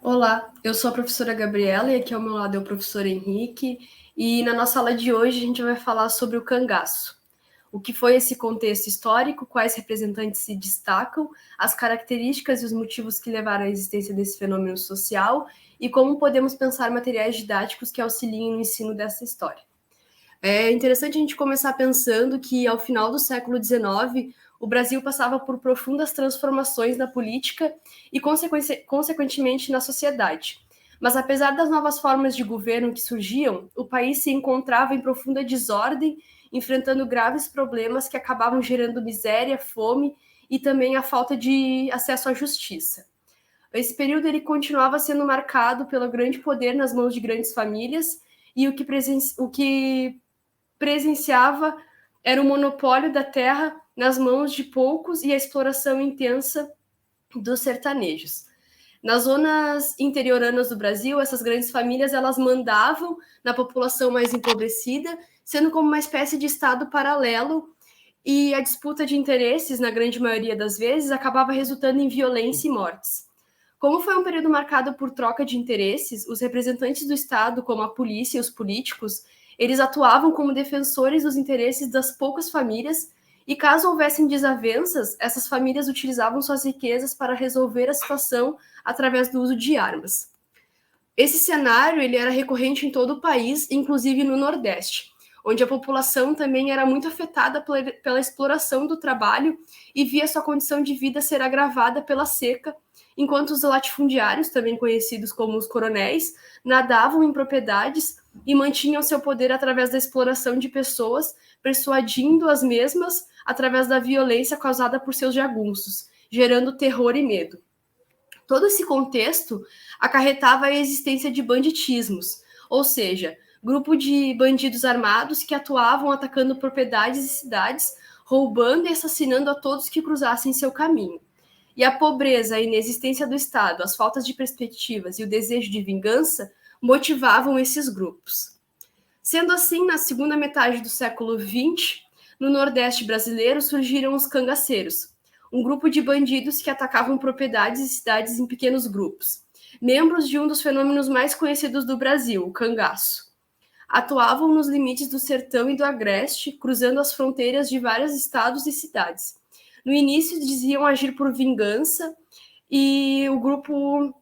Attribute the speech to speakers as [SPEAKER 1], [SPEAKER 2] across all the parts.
[SPEAKER 1] Olá, eu sou a professora Gabriela e aqui ao meu lado é o professor Henrique. E na nossa aula de hoje a gente vai falar sobre o cangaço. O que foi esse contexto histórico, quais representantes se destacam, as características e os motivos que levaram à existência desse fenômeno social e como podemos pensar materiais didáticos que auxiliem no ensino dessa história. É interessante a gente começar pensando que, ao final do século XIX, o Brasil passava por profundas transformações na política e, consequentemente, na sociedade. Mas, apesar das novas formas de governo que surgiam, o país se encontrava em profunda desordem, enfrentando graves problemas que acabavam gerando miséria, fome e também a falta de acesso à justiça. Esse período ele continuava sendo marcado pelo grande poder nas mãos de grandes famílias e o que presenciava era o monopólio da terra nas mãos de poucos e a exploração intensa dos sertanejos. Nas zonas interioranas do Brasil, essas grandes famílias elas mandavam na população mais empobrecida, sendo como uma espécie de estado paralelo, e a disputa de interesses, na grande maioria das vezes, acabava resultando em violência e mortes. Como foi um período marcado por troca de interesses, os representantes do Estado, como a polícia e os políticos, eles atuavam como defensores dos interesses das poucas famílias e, caso houvessem desavenças, essas famílias utilizavam suas riquezas para resolver a situação através do uso de armas. Esse cenário ele era recorrente em todo o país, inclusive no Nordeste, onde a população também era muito afetada pela exploração do trabalho e via sua condição de vida ser agravada pela seca, enquanto os latifundiários, também conhecidos como os coronéis, nadavam em propriedades e mantinham seu poder através da exploração de pessoas, persuadindo as mesmas através da violência causada por seus jagunços, gerando terror e medo. Todo esse contexto acarretava a existência de banditismos, ou seja, grupo de bandidos armados que atuavam atacando propriedades e cidades, roubando e assassinando a todos que cruzassem seu caminho. E a pobreza, a inexistência do Estado, as faltas de perspectivas e o desejo de vingança motivavam esses grupos. Sendo assim, na segunda metade do século XX, no Nordeste brasileiro surgiram os cangaceiros, um grupo de bandidos que atacavam propriedades e cidades em pequenos grupos, membros de um dos fenômenos mais conhecidos do Brasil, o cangaço. Atuavam nos limites do sertão e do agreste, cruzando as fronteiras de vários estados e cidades. No início diziam agir por vingança e o grupo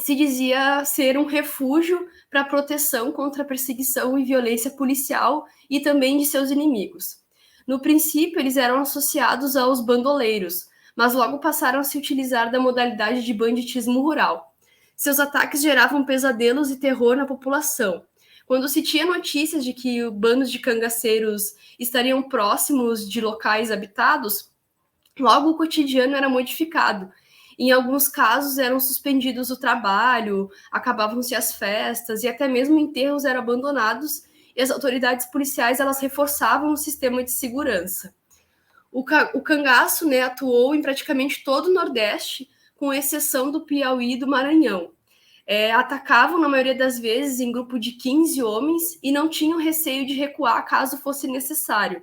[SPEAKER 1] se dizia ser um refúgio para proteção contra a perseguição e violência policial e também de seus inimigos. No princípio, eles eram associados aos bandoleiros, mas logo passaram a se utilizar da modalidade de banditismo rural. Seus ataques geravam pesadelos e terror na população. Quando se tinha notícias de que bandos de cangaceiros estariam próximos de locais habitados, logo o cotidiano era modificado. Em alguns casos eram suspendidos o trabalho, acabavam-se as festas e até mesmo enterros eram abandonados e as autoridades policiais elas reforçavam o sistema de segurança. O cangaço, né, atuou em praticamente todo o Nordeste, com exceção do Piauí e do Maranhão. Atacavam, na maioria das vezes, em grupo de 15 homens e não tinham receio de recuar caso fosse necessário.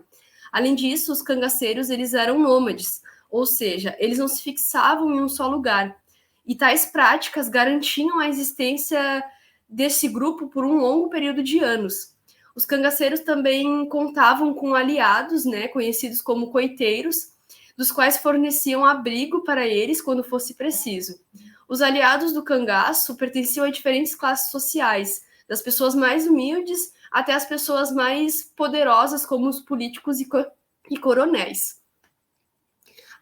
[SPEAKER 1] Além disso, os cangaceiros eles eram nômades, ou seja, eles não se fixavam em um só lugar. E tais práticas garantiam a existência desse grupo por um longo período de anos. Os cangaceiros também contavam com aliados, né, conhecidos como coiteiros, dos quais forneciam abrigo para eles quando fosse preciso. Os aliados do cangaço pertenciam a diferentes classes sociais, das pessoas mais humildes até as pessoas mais poderosas, como os políticos e coronéis.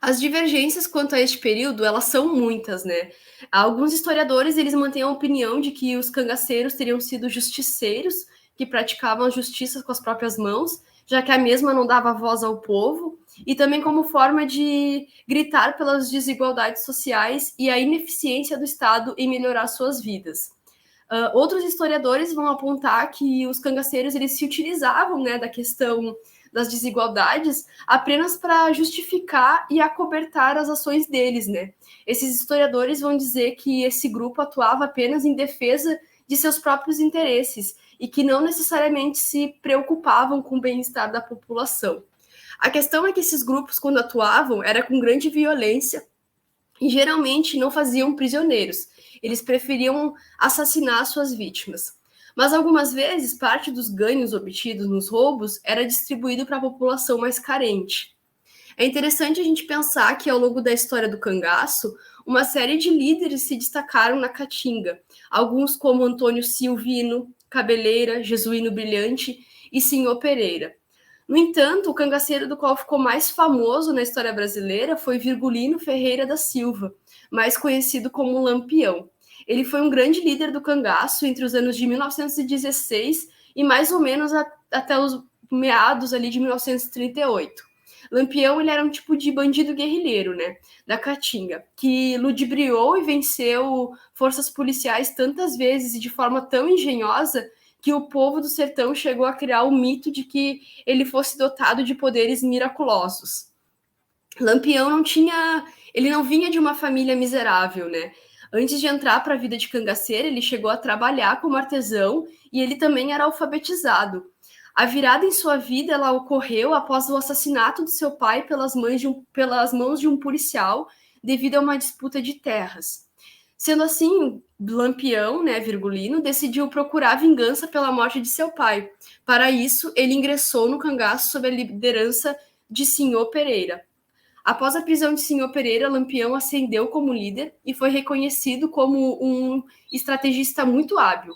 [SPEAKER 1] As divergências quanto a este período, elas são muitas, né? Alguns historiadores, eles mantêm a opinião de que os cangaceiros teriam sido justiceiros, que praticavam a justiça com as próprias mãos, já que a mesma não dava voz ao povo, e também como forma de gritar pelas desigualdades sociais e a ineficiência do Estado em melhorar suas vidas. Outros historiadores vão apontar que os cangaceiros eles se utilizavam, né, da questão das desigualdades apenas para justificar e acobertar as ações deles, né? Esses historiadores vão dizer que esse grupo atuava apenas em defesa de seus próprios interesses e que não necessariamente se preocupavam com o bem-estar da população. A questão é que esses grupos, quando atuavam, era com grande violência e geralmente não faziam prisioneiros. Eles preferiam assassinar suas vítimas. Mas algumas vezes, parte dos ganhos obtidos nos roubos era distribuído para a população mais carente. É interessante a gente pensar que, ao longo da história do cangaço, uma série de líderes se destacaram na Caatinga. Alguns como Antônio Silvino, Cabeleira, Jesuíno Brilhante e Senhor Pereira. No entanto, o cangaceiro do qual ficou mais famoso na história brasileira foi Virgulino Ferreira da Silva, mais conhecido como Lampião. Ele foi um grande líder do cangaço entre os anos de 1916 e mais ou menos até os meados ali de 1938. Lampião, ele era um tipo de bandido guerrilheiro, né, da Caatinga, que ludibriou e venceu forças policiais tantas vezes e de forma tão engenhosa que o povo do sertão chegou a criar o mito de que ele fosse dotado de poderes miraculosos. Lampião ele não vinha de uma família miserável, né? Antes de entrar para a vida de cangaceiro, ele chegou a trabalhar como artesão e ele também era alfabetizado. A virada em sua vida ela ocorreu após o assassinato do seu pai pelas mãos de um policial devido a uma disputa de terras. Sendo assim, Lampião, né, Virgulino, decidiu procurar vingança pela morte de seu pai. Para isso, ele ingressou no cangaço sob a liderança de Senhor Pereira. Após a prisão de Senhor Pereira, Lampião ascendeu como líder e foi reconhecido como um estrategista muito hábil.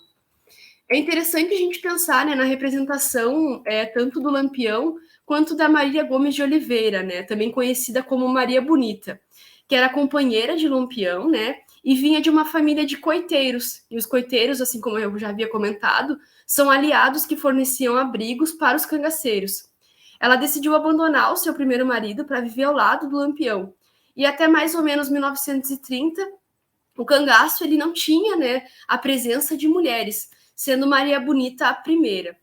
[SPEAKER 1] É interessante a gente pensar, né, na representação tanto do Lampião quanto da Maria Gomes de Oliveira, né, também conhecida como Maria Bonita, que era companheira de Lampião, né, e vinha de uma família de coiteiros. E os coiteiros, assim como eu já havia comentado, são aliados que forneciam abrigos para os cangaceiros. Ela decidiu abandonar o seu primeiro marido para viver ao lado do Lampião. E até mais ou menos 1930, o cangaço ele não tinha, né, a presença de mulheres, sendo Maria Bonita a primeira.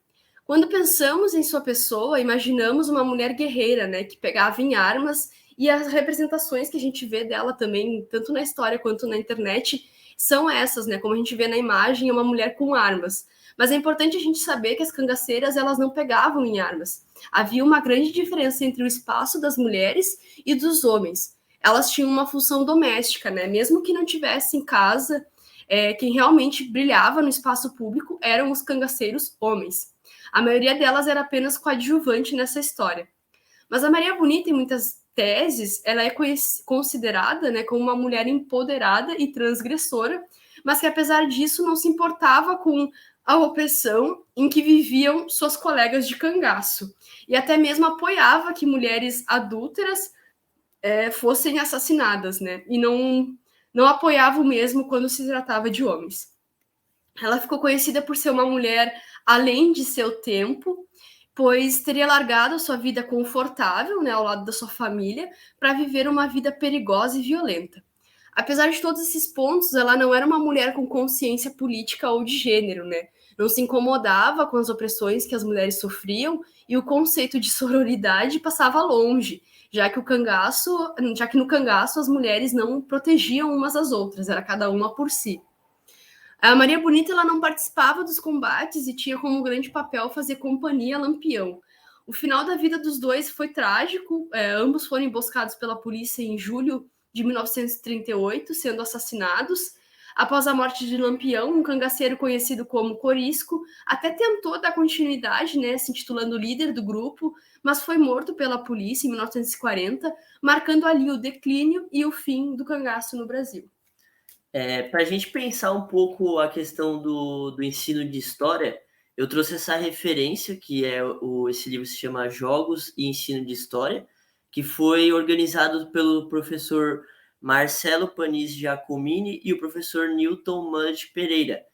[SPEAKER 1] Quando pensamos em sua pessoa, imaginamos uma mulher guerreira, né, que pegava em armas, e as representações que a gente vê dela também, tanto na história quanto na internet, são essas, né, como a gente vê na imagem, é uma mulher com armas. Mas é importante a gente saber que as cangaceiras, elas não pegavam em armas. Havia uma grande diferença entre o espaço das mulheres e dos homens. Elas tinham uma função doméstica, né, mesmo que não tivesse em casa, quem realmente brilhava no espaço público eram os cangaceiros homens. A maioria delas era apenas coadjuvante nessa história. Mas a Maria Bonita, em muitas teses, ela é considerada, né, como uma mulher empoderada e transgressora, mas que, apesar disso, não se importava com a opressão em que viviam suas colegas de cangaço. E até mesmo apoiava que mulheres adúlteras fossem assassinadas, né? E não apoiava o mesmo quando se tratava de homens. Ela ficou conhecida por ser uma mulher além de seu tempo, pois teria largado a sua vida confortável, né, ao lado da sua família, para viver uma vida perigosa e violenta. Apesar de todos esses pontos, ela não era uma mulher com consciência política ou de gênero, né? Não se incomodava com as opressões que as mulheres sofriam e o conceito de sororidade passava longe, já que no cangaço as mulheres não protegiam umas às outras, era cada uma por si. A Maria Bonita ela não participava dos combates e tinha como grande papel fazer companhia a Lampião. O final da vida dos dois foi trágico, ambos foram emboscados pela polícia em julho de 1938, sendo assassinados. Após a morte de Lampião, um cangaceiro conhecido como Corisco até tentou dar continuidade, né, se intitulando líder do grupo, mas foi morto pela polícia em 1940, marcando ali o declínio e o fim do cangaço no Brasil.
[SPEAKER 2] Para a gente pensar um pouco a questão do ensino de história, eu trouxe essa referência, que esse livro se chama Jogos e Ensino de História, que foi organizado pelo professor Marcelo Panis Giacomini e o professor Newton Mudge Pereira,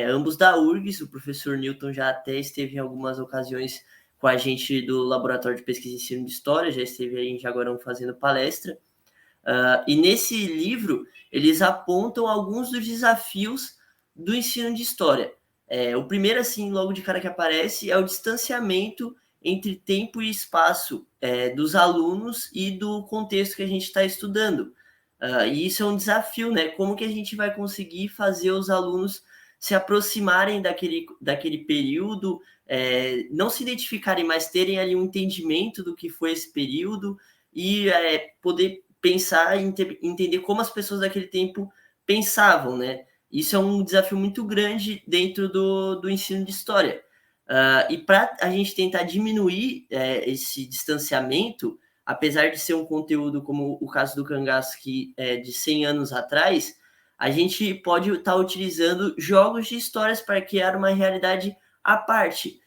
[SPEAKER 2] ambos da URGS. O professor Newton já até esteve em algumas ocasiões com a gente do Laboratório de Pesquisa e Ensino de História, já esteve aí em Jaguarão fazendo palestra. E nesse livro, eles apontam alguns dos desafios do ensino de história. O primeiro, assim, logo de cara que aparece, é o distanciamento entre tempo e espaço dos alunos e do contexto que a gente está estudando. E isso é um desafio, né? Como que a gente vai conseguir fazer os alunos se aproximarem daquele período, não se identificarem, mas terem ali um entendimento do que foi esse período e poder pensar e entender como as pessoas daquele tempo pensavam, né? Isso é um desafio muito grande dentro do ensino de história. E para a gente tentar diminuir esse distanciamento, apesar de ser um conteúdo como o caso do cangaço, que é de 100 anos atrás, a gente pode estar utilizando jogos de histórias para criar uma realidade à parte.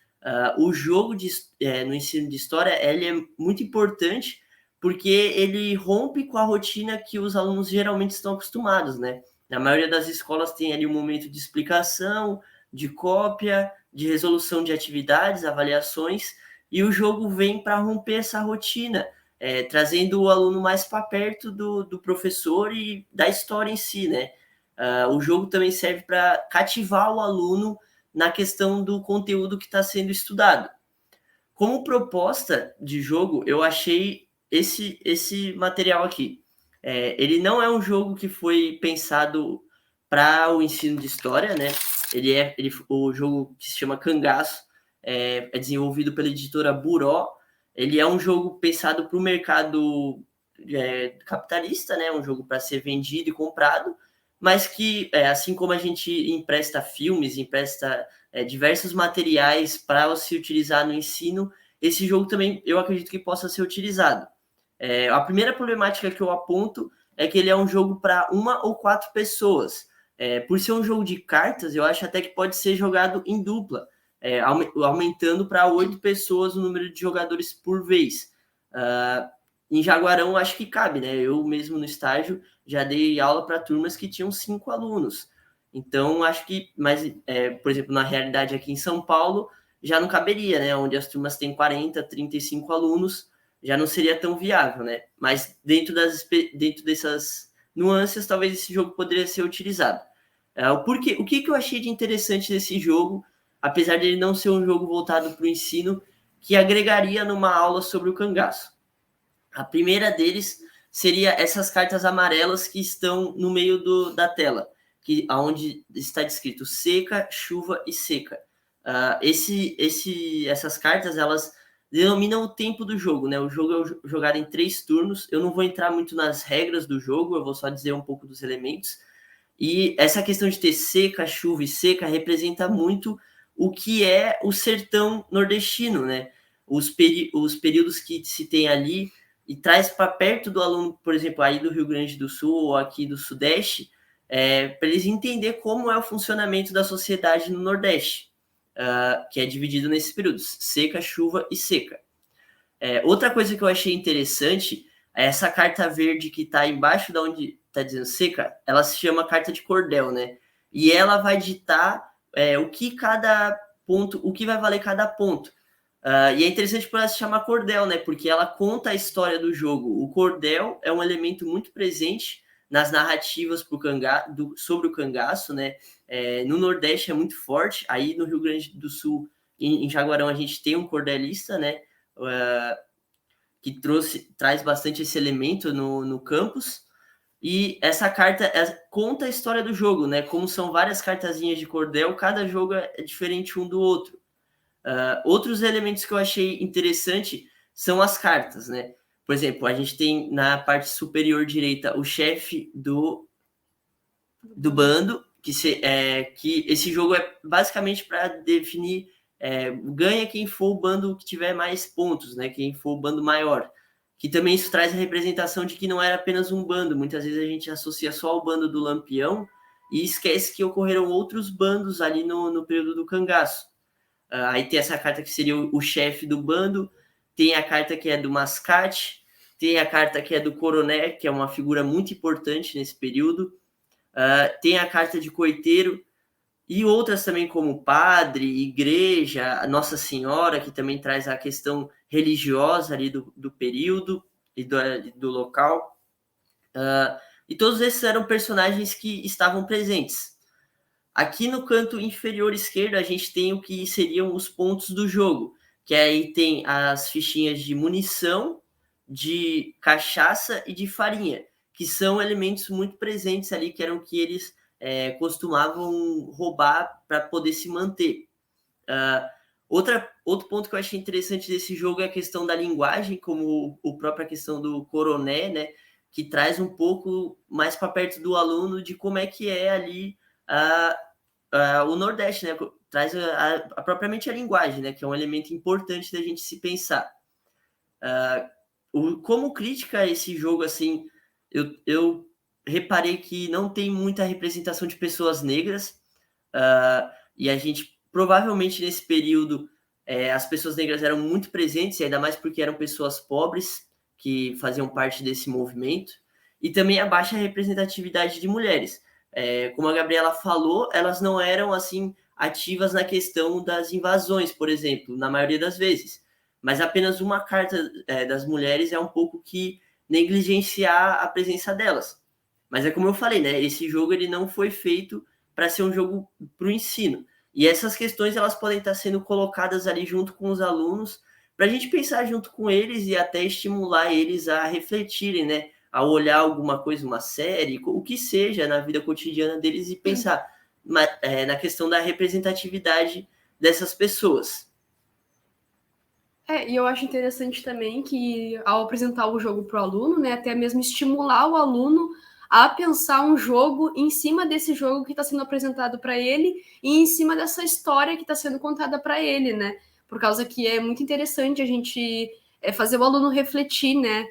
[SPEAKER 2] O jogo no ensino de história ele é muito importante porque ele rompe com a rotina que os alunos geralmente estão acostumados, né? Na maioria das escolas tem ali um momento de explicação, de cópia, de resolução de atividades, avaliações, e o jogo vem para romper essa rotina, trazendo o aluno mais para perto do professor e da história em si, né? O jogo também serve para cativar o aluno na questão do conteúdo que está sendo estudado. Como proposta de jogo, eu achei esse material aqui. Ele não é um jogo que foi pensado para o ensino de história, né? O jogo que se chama Cangaço é desenvolvido pela editora Buró. Ele é um jogo pensado para o mercado capitalista, né? Um jogo para ser vendido e comprado, mas que, assim como a gente empresta filmes, empresta diversos materiais para se utilizar no ensino, esse jogo também eu acredito que possa ser utilizado. A primeira problemática que eu aponto é que ele é um jogo para 1 ou 4 pessoas. Por ser um jogo de cartas, eu acho até que pode ser jogado em dupla, aumentando para 8 pessoas o número de jogadores por vez. Em Jaguarão, acho que cabe, né? Eu mesmo no estágio já dei aula para turmas que tinham 5 alunos. Então, acho que, mas, por exemplo, na realidade aqui em São Paulo, já não caberia, né? Onde as turmas têm 40, 35 alunos, já não seria tão viável, né? Mas dentro dessas nuances, talvez esse jogo poderia ser utilizado. O que eu achei de interessante nesse jogo, apesar de ele não ser um jogo voltado para o ensino, que agregaria numa aula sobre o cangaço? A primeira deles seria essas cartas amarelas que estão no meio da tela, onde está descrito seca, chuva e seca. Essas cartas, elas denominam o tempo do jogo, né? O jogo é jogado em 3 turnos. Eu não vou entrar muito nas regras do jogo, eu vou só dizer um pouco dos elementos. E essa questão de ter seca, chuva e seca representa muito o que é o sertão nordestino, né? Os períodos que se tem ali e traz para perto do aluno, por exemplo, aí do Rio Grande do Sul ou aqui do Sudeste, para eles entender como é o funcionamento da sociedade no Nordeste, que é dividido nesses períodos, seca, chuva e seca. Outra coisa que eu achei interessante é essa carta verde que está embaixo da onde está dizendo seca, ela se chama carta de cordel, né? E ela vai ditar o que vai valer cada ponto. E é interessante por ela se chamar cordel, né? Porque ela conta a história do jogo. O cordel é um elemento muito presente nas narrativas sobre o cangaço, né? No Nordeste é muito forte. Aí no Rio Grande do Sul, em Jaguarão, a gente tem um cordelista, né? Que traz bastante esse elemento no campus. E essa carta conta a história do jogo, né? Como são várias cartazinhas de cordel, cada jogo é diferente um do outro. Outros elementos que eu achei interessante são as cartas, né? Por exemplo, a gente tem na parte superior direita o chefe do bando, que esse jogo é basicamente para definir ganha quem for o bando que tiver mais pontos, né? Quem for o bando maior. Que também isso traz a representação de que não era apenas um bando. Muitas vezes a gente associa só ao bando do Lampião e esquece que ocorreram outros bandos ali no período do cangaço. Aí tem essa carta que seria o chefe do bando, tem a carta que é do mascate, tem a carta que é do coroné, que é uma figura muito importante nesse período, tem a carta de coiteiro, e outras também como padre, igreja, Nossa Senhora, que também traz a questão religiosa ali do período e do local. E todos esses eram personagens que estavam presentes. Aqui no canto inferior esquerdo, a gente tem o que seriam os pontos do jogo, que aí tem as fichinhas de munição, de cachaça e de farinha, que são elementos muito presentes ali, que eram que eles costumavam roubar para poder se manter. Outro ponto que eu achei interessante desse jogo é a questão da linguagem, como a própria questão do coroné, né? que traz um pouco mais para perto do aluno de como é que é ali o Nordeste, né? Traz propriamente a linguagem, né? Que é um elemento importante da gente se pensar. Como crítica a esse jogo, assim, eu reparei que não tem muita representação de pessoas negras, e a gente, provavelmente, nesse período, as pessoas negras eram muito presentes, e ainda mais porque eram pessoas pobres que faziam parte desse movimento, e também a baixa representatividade de mulheres. Como a Gabriela falou, elas não eram, assim, ativas na questão das invasões, por exemplo, na maioria das vezes. Mas apenas uma carta das mulheres é um pouco que negligenciar a presença delas. Mas é como eu falei, né? Esse jogo ele não foi feito para ser um jogo para o ensino. E essas questões elas podem estar sendo colocadas ali junto com os alunos para a gente pensar junto com eles e até estimular eles a refletirem, né? A olhar alguma coisa, uma série, o que seja na vida cotidiana deles e pensar na questão da representatividade dessas pessoas.
[SPEAKER 1] E eu acho interessante também que, ao apresentar o jogo para o aluno, né, até mesmo estimular o aluno a pensar um jogo em cima desse jogo que está sendo apresentado para ele e em cima dessa história que está sendo contada para ele, né? Por causa que é muito interessante a gente fazer o aluno refletir, né?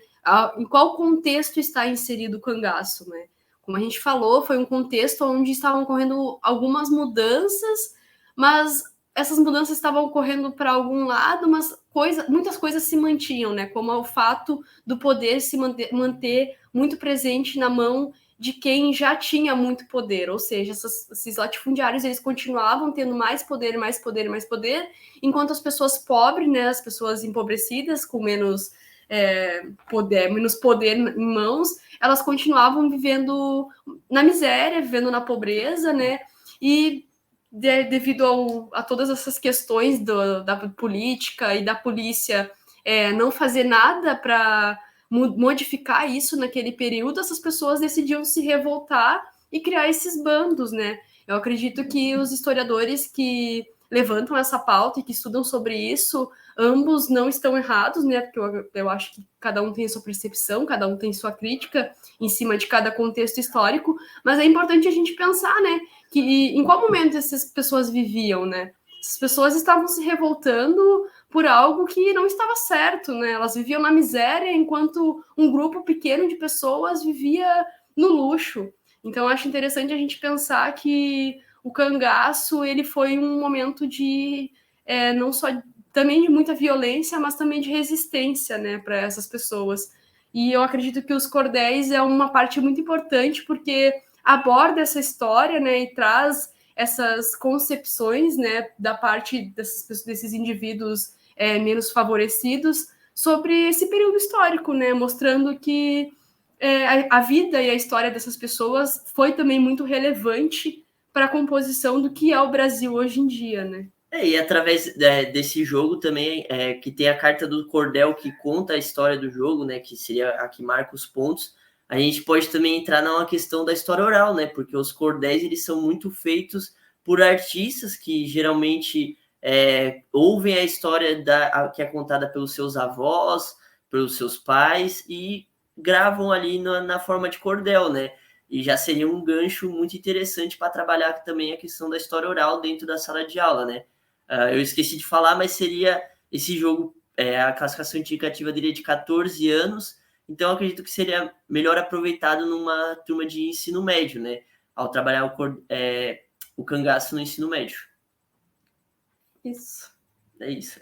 [SPEAKER 1] Em qual contexto está inserido o cangaço, né? Como a gente falou, foi um contexto onde estavam ocorrendo algumas mudanças, mas essas mudanças estavam ocorrendo para algum lado, mas muitas coisas se mantinham, né? Como o fato do poder se manter muito presente na mão de quem já tinha muito poder, ou seja, esses latifundiários eles continuavam tendo mais poder, mais poder, mais poder, enquanto as pessoas pobres, né, as pessoas empobrecidas com menos menos poder em mãos, elas continuavam vivendo na miséria, vivendo na pobreza, né? E devido a todas essas questões da política e da polícia não fazer nada para modificar isso naquele período, essas pessoas decidiam se revoltar e criar esses bandos, né? Eu acredito que os historiadores que levantam essa pauta e que estudam sobre isso, ambos não estão errados, né? Porque eu acho que cada um tem a sua percepção, cada um tem sua crítica em cima de cada contexto histórico, mas é importante a gente pensar, né? Que em qual momento essas pessoas viviam, né? Essas pessoas estavam se revoltando por algo que não estava certo, né? Elas viviam na miséria enquanto um grupo pequeno de pessoas vivia no luxo. Então, eu acho interessante a gente pensar que o cangaço ele foi um momento de não só também de muita violência, mas também de resistência, né, para essas pessoas. E eu acredito que os cordéis é uma parte muito importante porque aborda essa história, né, e traz essas concepções, né, da parte desses indivíduos menos favorecidos sobre esse período histórico, né, mostrando que a vida e a história dessas pessoas foi também muito relevante para a composição do que é o Brasil hoje em dia, né?
[SPEAKER 2] E através desse jogo também, que tem a carta do cordel que conta a história do jogo, né, que seria a que marca os pontos, a gente pode também entrar numa questão da história oral, né, porque os cordéis eles são muito feitos por artistas que geralmente ouvem a história que é contada pelos seus avós, pelos seus pais e gravam ali na forma de cordel, né? E já seria um gancho muito interessante para trabalhar também a questão da história oral dentro da sala de aula, né? Eu esqueci de falar, mas seria esse jogo, a classificação indicativa dele é de 14 anos, então eu acredito que seria melhor aproveitado numa turma de ensino médio, né? Ao trabalhar o cangaço no ensino médio.
[SPEAKER 1] Isso.
[SPEAKER 2] É isso.